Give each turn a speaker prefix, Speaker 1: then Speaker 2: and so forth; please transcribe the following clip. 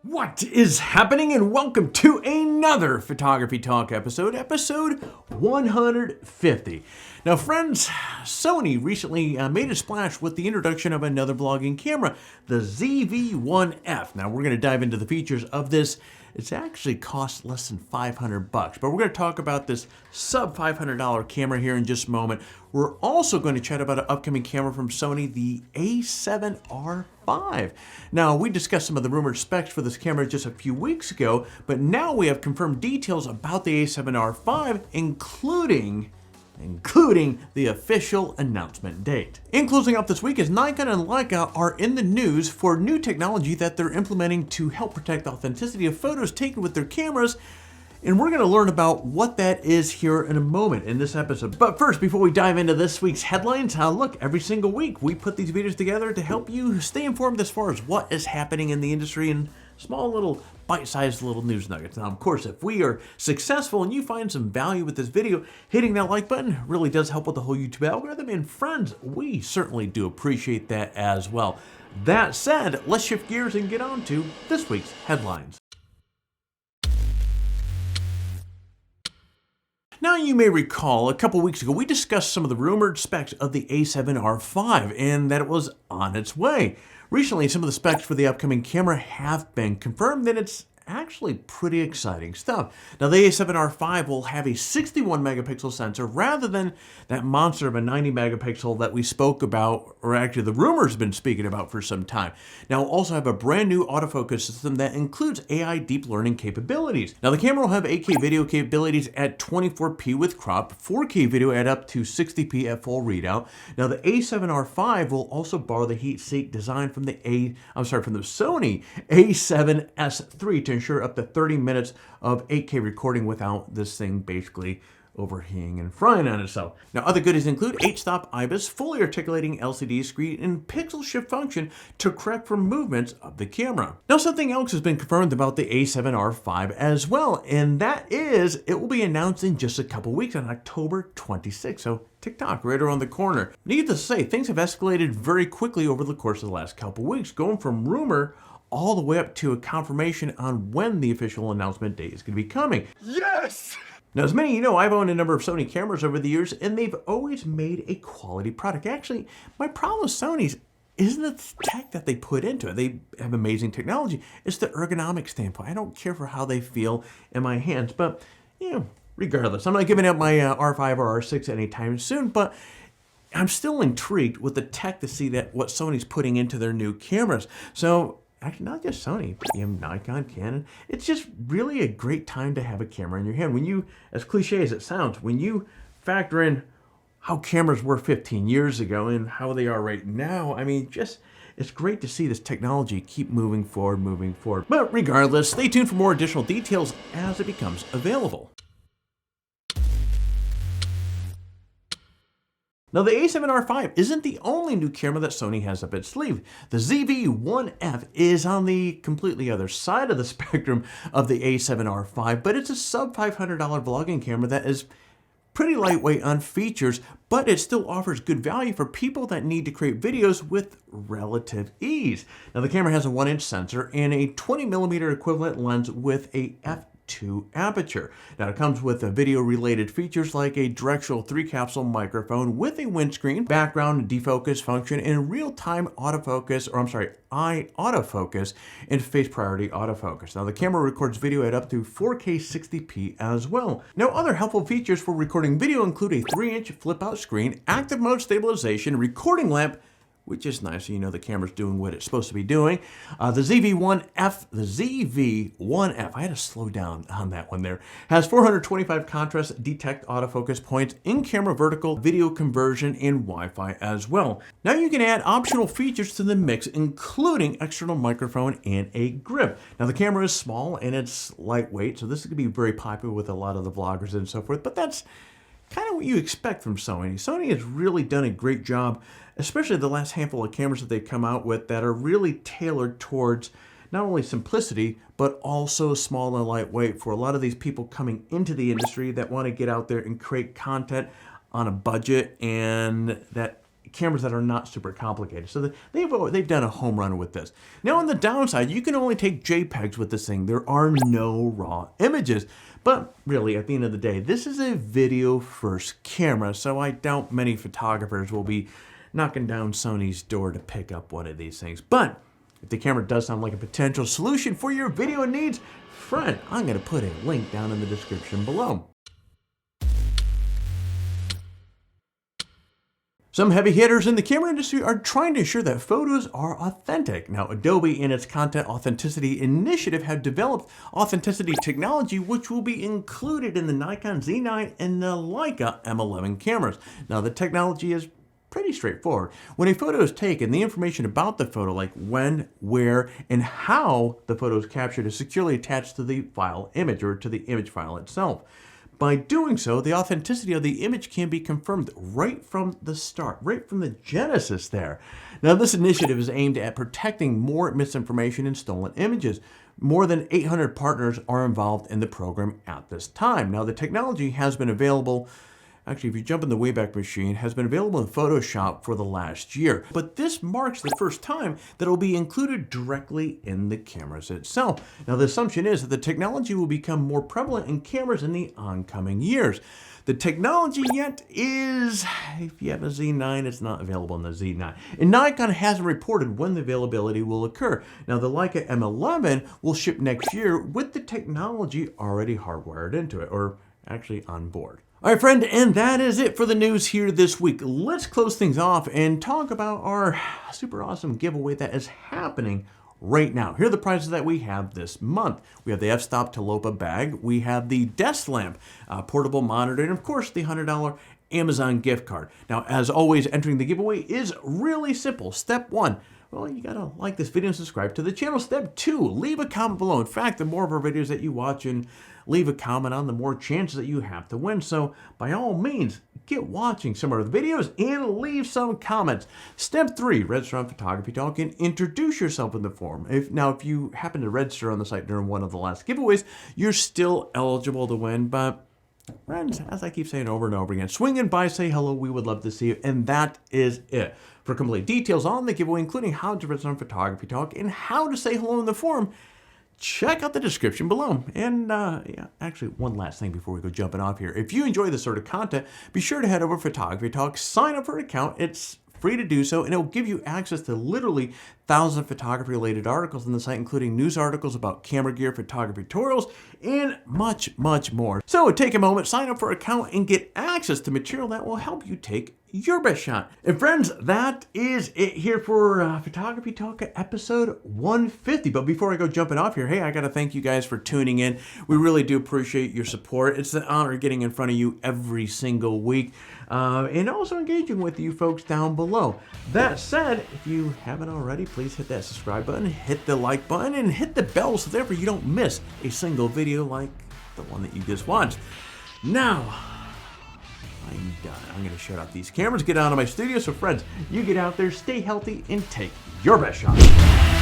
Speaker 1: What is happening, and welcome to another Photography Talk episode 150. Now friends, Sony recently made a splash with the introduction of another vlogging camera, the ZV1F. Now we're going to dive into the features of this. It's actually cost less than $500, but we're going to talk about this sub $500 camera here in just a moment. We're also going to chat about an upcoming camera from Sony, the A7R5. Now, we discussed some of the rumored specs for this camera just a few weeks ago, but now we have confirmed details about the A7R5, including the official announcement date. In closing up this week, is Nikon and Leica are in the news for new technology that they're implementing to help protect the authenticity of photos taken with their cameras. And we're going to learn about what that is here in a moment in this episode. But first, before we dive into this week's headlines, look, every single week we put these videos together to help you stay informed as far as what is happening in the industry and small little bite-sized little news nuggets. Now, of course, if we are successful and you find some value with this video, hitting that like button really does help with the whole YouTube algorithm. And friends, we certainly do appreciate that as well. That said, let's shift gears and get on to this week's headlines. Now, you may recall a couple weeks ago, we discussed some of the rumored specs of the A7R5 and that it was on its way. Recently, some of the specs for the upcoming camera have been confirmed, and it's actually pretty exciting stuff. Now, the A7R5 will have a 61 megapixel sensor rather than that monster of a 90 megapixel that we spoke about, or actually the rumors have been speaking about for some time. Now, we'll also have a brand new autofocus system that includes AI deep learning capabilities. Now, the camera will have 8K video capabilities at 24p with crop, 4K video at up to 60p at full readout. Now, the A7R5 will also borrow the heat sink design from the Sony A7S3 to ensure up to 30 minutes of 8K recording without this thing basically overheating and frying on itself. Now, other goodies include 8-stop IBIS, fully articulating LCD screen, and pixel shift function to correct for movements of the camera. Now, something else has been confirmed about the A7R5 as well, and that is it will be announced in just a couple weeks on October 26th. So TikTok right around the corner. Needless to say, things have escalated very quickly over the course of the last couple weeks, going from rumor all the way up to a confirmation on when the official announcement date is going to be coming. Yes! Now, as many of you know, I've owned a number of Sony cameras over the years, and they've always made a quality product. Actually, my problem with Sony's isn't the tech that they put into it. They have amazing technology. It's the ergonomic standpoint. I don't care for how they feel in my hands, but, you know, regardless, I'm not giving up my R5 or R6 anytime soon, but I'm still intrigued with the tech to see that what Sony's putting into their new cameras. So, actually, not just Sony, but Nikon, Canon. It's just really a great time to have a camera in your hand. When you, as cliche as it sounds, when you factor in how cameras were 15 years ago and how they are right now, I mean, just, it's great to see this technology keep moving forward. But regardless, stay tuned for more additional details as it becomes available. Now, the A7R5 isn't the only new camera that Sony has up its sleeve. The ZV1F is on the completely other side of the spectrum of the A7R5, but it's a sub $500 vlogging camera that is pretty lightweight on features, but it still offers good value for people that need to create videos with relative ease. Now, the camera has a 1-inch sensor and a 20mm equivalent lens with a f2 aperture. Now, it comes with video-related features like a directional 3-capsule microphone with a windscreen, background defocus function, and real-time autofocus, eye autofocus, and face priority autofocus. Now, the camera records video at up to 4K 60p as well. Now, other helpful features for recording video include a 3-inch flip-out screen, active mode stabilization, recording lamp, which is nice, so you know the camera's doing what it's supposed to be doing. The ZV1F, I had to slow down on that one there, has 425 contrast detect autofocus points, in-camera vertical video conversion, and Wi-Fi as well. Now you can add optional features to the mix, including external microphone and a grip. Now the camera is small and it's lightweight, so this is going to be very popular with a lot of the vloggers and so forth, but that's kind of what you expect from Sony. Sony has really done a great job, especially the last handful of cameras that they've come out with that are really tailored towards not only simplicity, but also small and lightweight for a lot of these people coming into the industry that want to get out there and create content on a budget and that cameras that are not super complicated. So they've done a home run with this. Now on the downside, you can only take JPEGs with this thing. There are no raw images. But really, at the end of the day, this is a video first camera, so I doubt many photographers will be knocking down Sony's door to pick up one of these things. But if the camera does sound like a potential solution for your video needs, friend, I'm going to put a link down in the description below. Some heavy hitters in the camera industry are trying to ensure that photos are authentic. Now, Adobe and its Content Authenticity Initiative have developed authenticity technology, which will be included in the Nikon Z9 and the Leica M11 cameras. Now, the technology is pretty straightforward. When a photo is taken, the information about the photo, like when, where, and how the photo is captured, is securely attached to the file image or to the image file itself. By doing so, the authenticity of the image can be confirmed right from the start, right from the genesis there. Now, this initiative is aimed at protecting more misinformation and stolen images. More than 800 partners are involved in the program at this time. Now, the technology has been available, actually, if you jump in the Wayback Machine, has been available in Photoshop for the last year. But this marks the first time that it will be included directly in the cameras itself. Now, the assumption is that the technology will become more prevalent in cameras in the oncoming years. The technology yet is, if you have a Z9, it's not available in the Z9. And Nikon hasn't reported when the availability will occur. Now, the Leica M11 will ship next year with the technology already hardwired into it, or actually on board. All right, friend, and that is it for the news here this week. Let's close things off and talk about our super awesome giveaway that is happening right now. Here are the prizes that we have this month. We have the f-stop Talopa bag. We have the desk lamp, portable monitor, and of course the $100 Amazon gift card. Now, as always, entering the giveaway is really simple. Step 1. Well, you gotta like this video and subscribe to the channel. Step 2, leave a comment below. In fact, the more of our videos that you watch and leave a comment on, the more chances that you have to win. So by all means, get watching some of the videos and leave some comments. Step 3, register on Photography Talk and introduce yourself in the forum. If you happen to register on the site during one of the last giveaways, you're still eligible to win. But friends, as I keep saying over and over again, swing in by, say hello, we would love to see you, and that is it. For complete details on the giveaway, including how to register on Photography Talk and how to say hello in the forum, check out the description below. And yeah, actually, one last thing before we go jumping off here. If you enjoy this sort of content, be sure to head over to Photography Talk, sign up for an account. It's free to do so, and it will give you access to literally thousands of photography-related articles on the site, including news articles about camera gear, photography tutorials, and much, much more. So take a moment, sign up for an account, and get access to material that will help you take your best shot. And friends, that is it here for Photography Talk episode 150. But before I go jumping off here, hey, I got to thank you guys for tuning in. We really do appreciate your support. It's an honor getting in front of you every single week and also engaging with you folks down below. That said, if you haven't already, please hit that subscribe button, hit the like button, and hit the bell so therefore you don't miss a single video like the one that you just watched. Now, I'm done. I'm going to shut off these cameras, get out of my studio. So friends, you get out there, stay healthy, and take your best shot.